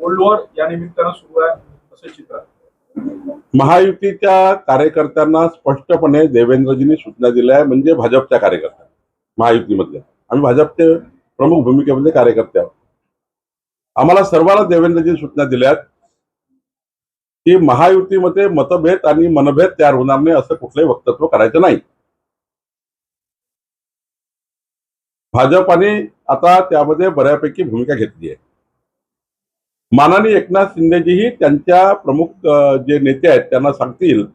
Cold war या निमित्तानं सुरू आहे असं चित्र आहे. महायुतीच्या कार्यकर्त्यांना स्पष्टपणे देवेंद्रजींनी सूचना दिल्या आहे, म्हणजे भाजपच्या कार्यकर्त्यांना, महायुतीमधल्या आम्ही भाजपचे प्रमुख भूमिकेमध्ये कार्यकर्ते आहोत. आम्हाला सर्वांना देवेंद्रजींनी सूचना दिल्या आहेत की महायुतीमध्ये मतभेद आणि मनभेद तयार होणार नाही, असं कुठलंही वक्तव्य करायचं नाही. भाजपाने आता त्यामध्ये बऱ्यापैकी भूमिका घेतली आहे. माननीय एकनाथ शिंदेजीही त्यांच्या प्रमुख जे नेते आहेत त्यांना सांगतील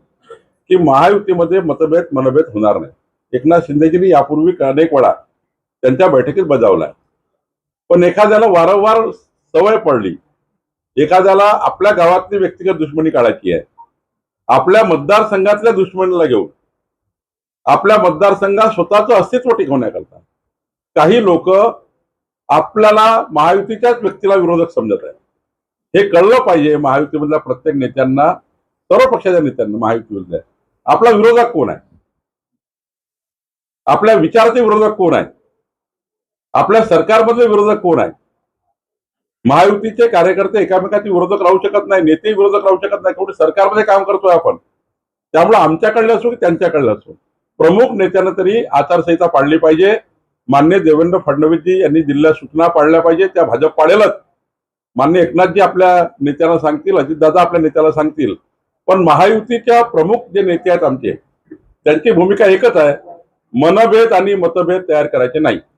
की महायुतीमध्ये मतभेद मनभेद होणार नाही. एकनाथ शिंदेजींनी यापूर्वी अनेक वेळा त्यांच्या बैठकीत बजावलाय. पण एखाद्याला वारंवार सवय पडली, एखाद्याला आपल्या गावातली व्यक्तिगत दुश्मनी काढायची आहे, आपल्या मतदारसंघातल्या दुश्मनीला घेऊन आपल्या मतदारसंघात स्वतःचं अस्तित्व टिकवण्याकरता काही लोक आपल्याला महायुतीच्याच व्यक्तीला विरोधक समजत आहेत. हे कळलं पाहिजे महायुतीमधल्या प्रत्येक नेत्यांना, सर्व पक्षाच्या नेत्यांना. महायुतीमधल्या आपला विरोधक कोण आहे, आपल्या विचाराचे विरोधक कोण आहे, आपल्या सरकारमधले विरोधक कोण आहे. महायुतीचे कार्यकर्ते एकामेकाचे विरोधक राहू शकत नाही, नेते विरोधक राहू शकत नाही. शेवटी सरकारमध्ये काम करतोय आपण, त्यामुळे आमच्याकडले असो की त्यांच्याकडले असो प्रमुख नेत्यांना तरी आचारसंहिता पाळली पाहिजे. मान्य देवेंद्र फडणवीसजी यांनी दिलेल्या सूचना पाळल्या पाहिजे, त्या भाजप पाळेलच. मान्य एकनाथजी आपल्या नेत्यांना सांगतील, अजितदादा आपल्या नेत्याला सांगतील. पण महायुतीच्या प्रमुख जे नेते आहेत आमचे, त्यांची भूमिका एकच आहे, मनभेद आणि मतभेद तयार करायचे नाही.